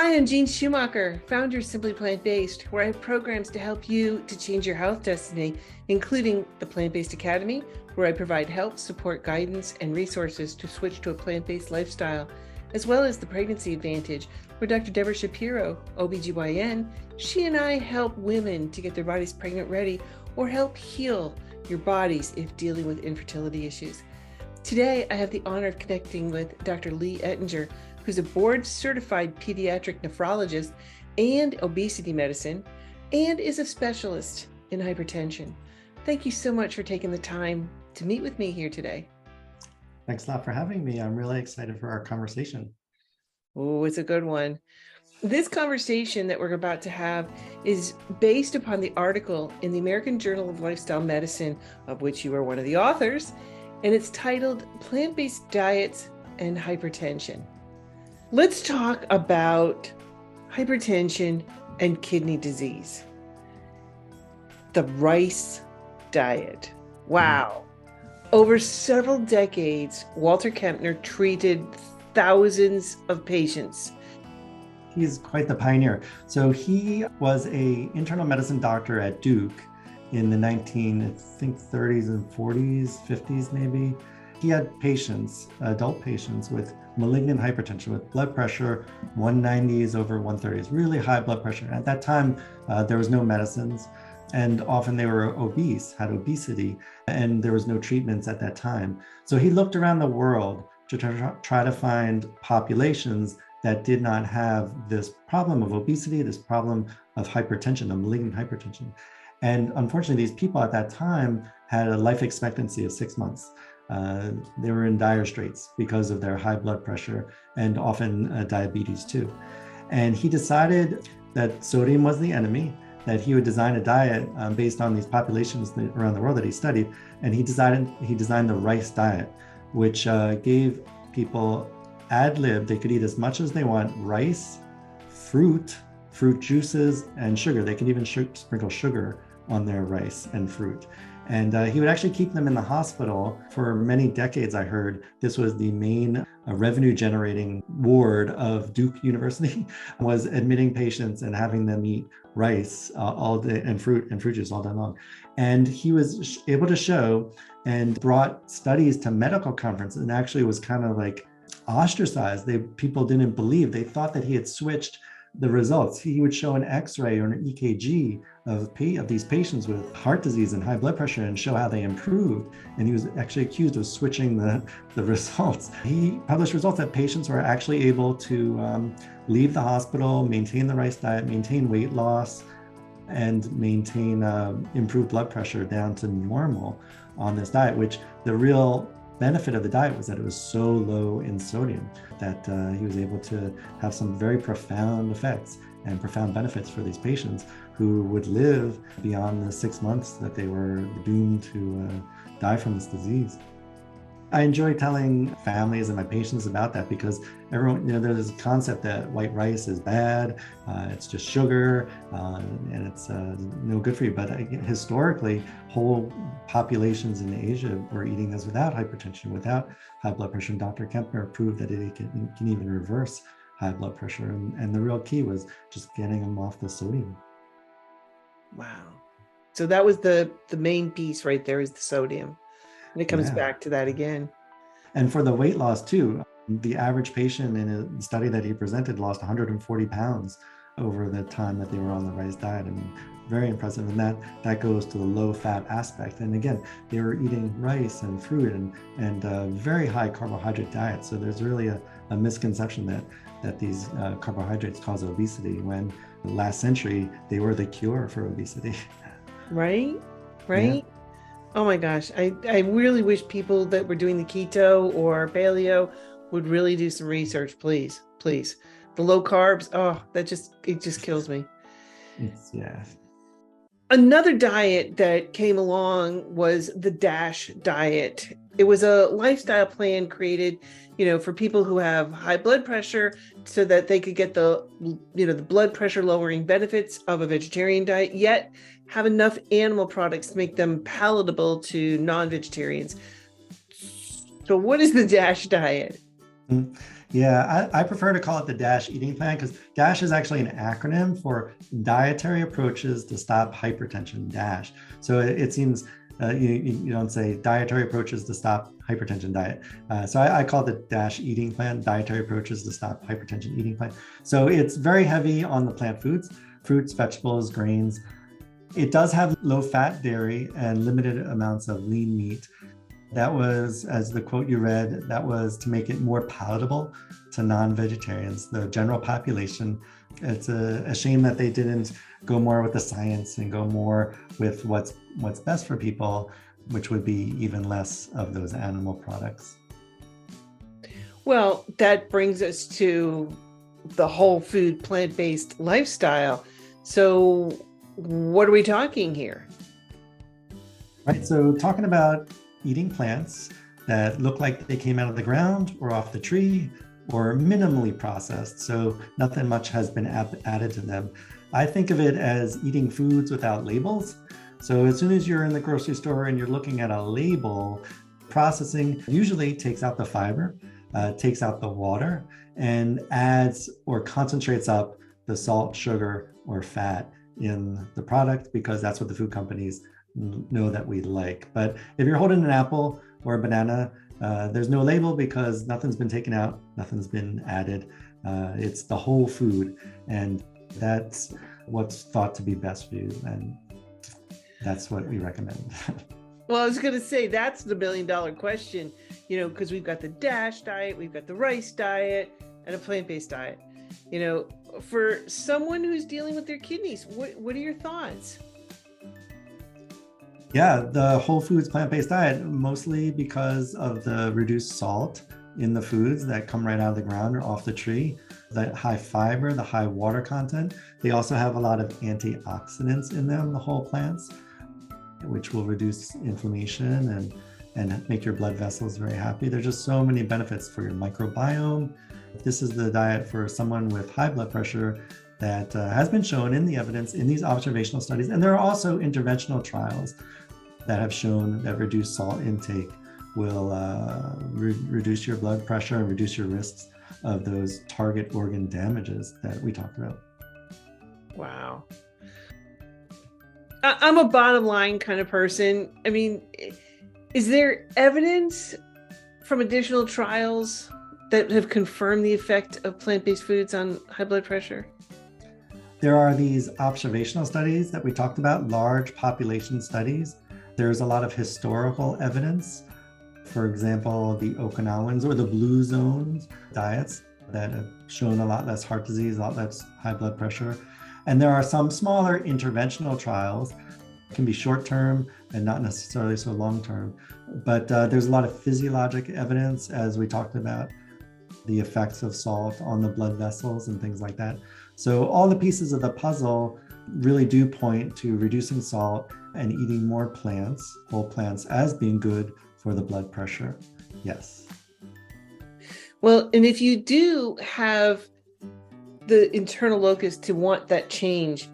Hi, I'm Jean Schumacher, founder of Simply Plant-Based, where I have programs to help you to change your health destiny, including the PlantBased Academy, where I provide help, support, guidance, and resources to switch to a plant-based lifestyle, as well as the Pregnancy Advantage, where Dr. Deborah Shapiro, OBGYN, she and I help women to get their bodies pregnant ready or help heal your bodies if dealing with infertility issues. Today, I have the honor of connecting with Dr. Leigh Ettinger, who's a board-certified pediatric nephrologist and obesity medicine, and is a specialist in hypertension. Thank you so much for taking the time to meet with me here today. Thanks a lot for having me. I'm really excited for our conversation. Oh, it's a good one. This conversation that we're about to have is based upon the article in the American Journal of Lifestyle Medicine, of which you are one of the authors, and it's titled Plant-Based Diets and Hypertension. Let's talk about hypertension and kidney disease. The rice diet. Wow. Over several decades, Walter Kempner treated thousands of patients. He's quite the pioneer. So he was an internal medicine doctor at Duke in the 30s and 40s, 50s maybe. He had patients, adult patients with malignant hypertension with blood pressure 190s over 130s, really high blood pressure. At that time, there was no medicines, and often they were obese, had obesity, and there was no treatments at that time. So he looked around the world to try to find populations that did not have this problem of obesity, this problem of hypertension, of malignant hypertension. And unfortunately, these people at that time had a life expectancy of 6 months. They were in dire straits because of their high blood pressure and often diabetes too. And he decided that sodium was the enemy, that he would design a diet based on these populations around the world that he studied. And he designed the rice diet, which gave people ad lib, they could eat as much as they want, rice, fruit juices, and sugar. They could even sprinkle sugar on their rice and fruit. And he would actually keep them in the hospital for many decades. I heard this was the main revenue generating ward of Duke University, was admitting patients and having them eat rice all day and fruit juice all day long. And he was able to show and brought studies to medical conferences, and actually was kind of like ostracized. People didn't believe. They thought that he had switched the results. He would show an X-ray or an EKG of these patients with heart disease and high blood pressure and show how they improved. And he was actually accused of switching the results. He published results that patients were actually able to leave the hospital, maintain the rice diet, maintain weight loss, and maintain improved blood pressure down to normal on this diet, which the real benefit of the diet was that it was so low in sodium that he was able to have some very profound effects and profound benefits for these patients who would live beyond the 6 months that they were doomed to die from this disease. I enjoy telling families and my patients about that because everyone, there's this concept that white rice is bad, it's just sugar, and it's no good for you. But historically, whole populations in Asia were eating this without hypertension, without high blood pressure. And Dr. Kempner proved that it can even reverse high blood pressure. And the real key was just getting them off the sodium. Wow. So that was the main piece right there, is the sodium. And it comes back to that again. And for the weight loss too, the average patient in a study that he presented lost 140 pounds over the time that they were on the rice diet. And very impressive. And that goes to the low fat aspect. And again, they were eating rice and fruit and very high carbohydrate diet. So there's really a misconception that these carbohydrates cause obesity, when last century they were the cure for obesity. Right? Yeah. Oh my gosh. I really wish people that were doing the keto or paleo would really do some research, please. The low carbs, it just kills me. Yeah. Another diet that came along was the DASH diet. It was a lifestyle plan created, for people who have high blood pressure so that they could get the blood pressure lowering benefits of a vegetarian diet, yet have enough animal products to make them palatable to non-vegetarians. So what is the DASH diet? Yeah, I prefer to call it the DASH eating plan because DASH is actually an acronym for Dietary Approaches to Stop Hypertension, DASH. So it seems you don't say Dietary Approaches to Stop Hypertension Diet. So I call it the DASH eating plan, Dietary Approaches to Stop Hypertension eating plan. So it's very heavy on the plant foods, fruits, vegetables, grains. It does have low fat dairy and limited amounts of lean meat. That was, as the quote you read, that was to make it more palatable to non-vegetarians, the general population. It's a shame that they didn't go more with the science and go more with what's best for people, which would be even less of those animal products. Well, that brings us to the whole food, plant-based lifestyle. So what are we talking here? Right, so talking about eating plants that look like they came out of the ground or off the tree or minimally processed, so nothing much has been added to them. I think of it as eating foods without labels. So as soon as you're in the grocery store and you're looking at a label, processing usually takes out the fiber, takes out the water, and adds or concentrates up the salt, sugar, or fat in the product because that's what the food companies know that we like. But if you're holding an apple or a banana, there's no label because nothing's been taken out, nothing's been added. It's the whole food, and that's what's thought to be best for you, and that's what we recommend. Well, I was going to say that's the $1 million question, because we've got the DASH diet, we've got the rice diet, and a plant-based diet. For someone who's dealing with their kidneys, what are your thoughts? Yeah, the whole foods plant-based diet, mostly because of the reduced salt in the foods that come right out of the ground or off the tree, the high fiber, the high water content. They also have a lot of antioxidants in them, the whole plants, which will reduce inflammation and make your blood vessels very happy. There's just so many benefits for your microbiome. This is the diet for someone with high blood pressure that has been shown in the evidence in these observational studies. And there are also interventional trials that have shown that reduced salt intake will reduce your blood pressure and reduce your risks of those target organ damages that we talked about. Wow. I'm a bottom line kind of person. I mean, is there evidence from additional trials that have confirmed the effect of plant-based foods on high blood pressure? There are these observational studies that we talked about, large population studies. There's a lot of historical evidence. For example, the Okinawans or the Blue Zones diets that have shown a lot less heart disease, a lot less high blood pressure. And there are some smaller interventional trials, can be short-term and not necessarily so long-term. But there's a lot of physiologic evidence, as we talked about, the effects of salt on the blood vessels and things like that. So all the pieces of the puzzle really do point to reducing salt and eating more plants, whole plants, as being good for the blood pressure. Yes. Well, and if you do have the internal locus to want that change,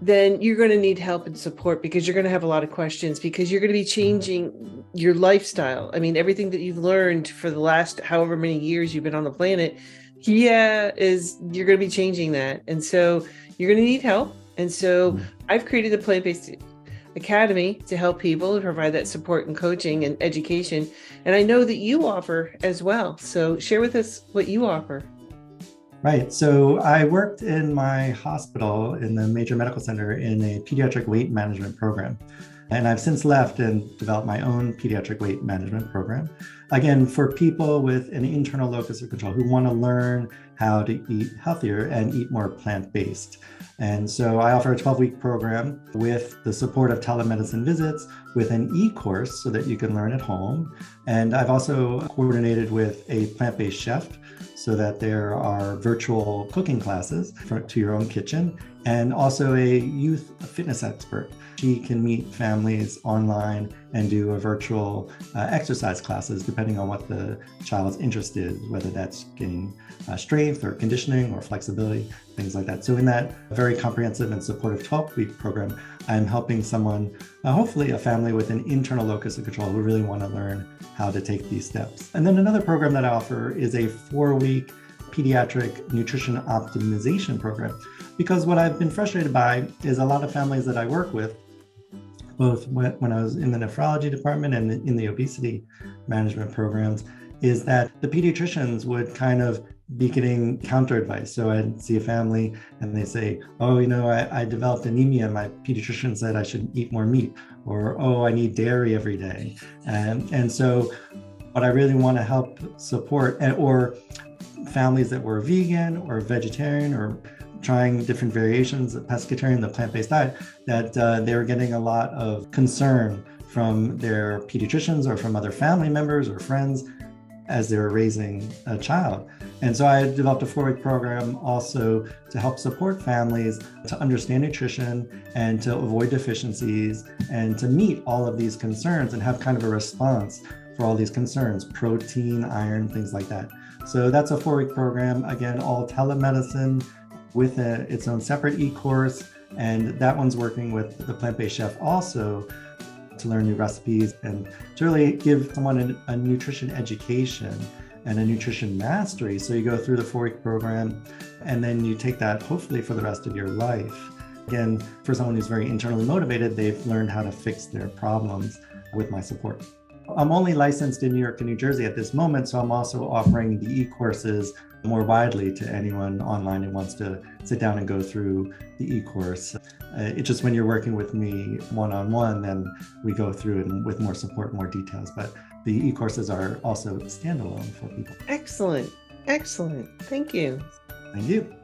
then you're going to need help and support because you're going to have a lot of questions because you're going to be changing your lifestyle. I mean, everything that you've learned for the last however many years you've been on the planet, you're going to be changing that. And so you're going to need help. And so I've created the PlantBased Academy to help people and provide that support and coaching and education. And I know that you offer as well. So share with us what you offer. Right. So I worked in my hospital in the major medical center in a pediatric weight management program. And I've since left and developed my own pediatric weight management program. Again, for people with an internal locus of control who want to learn how to eat healthier and eat more plant-based. And so I offer a 12-week program with the support of telemedicine visits with an e-course so that you can learn at home. And I've also coordinated with a plant-based chef so that there are virtual cooking classes to your own kitchen, and also a youth fitness expert. She can meet families online and do a virtual exercise classes depending on what the child's interest is, whether that's gaining strength or conditioning or flexibility, things like that. So in that very comprehensive and supportive 12-week program, I'm helping someone, hopefully a family with an internal locus of control who really want to learn how to take these steps. And then another program that I offer is a 4-week pediatric nutrition optimization program. Because what I've been frustrated by is a lot of families that I work with, both when I was in the nephrology department and in the obesity management programs, is that the pediatricians would kind of be getting counter advice. So I'd see a family and they say, oh, I developed anemia. My pediatrician said I should eat more meat, or, oh, I need dairy every day. And so what I really want to help support, or families that were vegan or vegetarian or trying different variations of pescatarian, the plant-based diet, that they were getting a lot of concern from their pediatricians or from other family members or friends as they were raising a child. And so I developed a 4-week program also to help support families to understand nutrition and to avoid deficiencies and to meet all of these concerns and have kind of a response for all these concerns, protein, iron, things like that. So that's a 4-week program, again, all telemedicine with its own separate e-course. And that one's working with the plant-based chef also to learn new recipes and to really give someone a nutrition education and a nutrition mastery. So you go through the 4-week program and then you take that hopefully for the rest of your life. Again, for someone who's very internally motivated, they've learned how to fix their problems with my support. I'm only licensed in New York and New Jersey at this moment, so I'm also offering the e-courses more widely to anyone online who wants to sit down and go through the e-course. It's just when you're working with me one-on-one, then we go through it with more support, more details. But the e-courses are also standalone for people. Excellent. Excellent. Thank you. Thank you.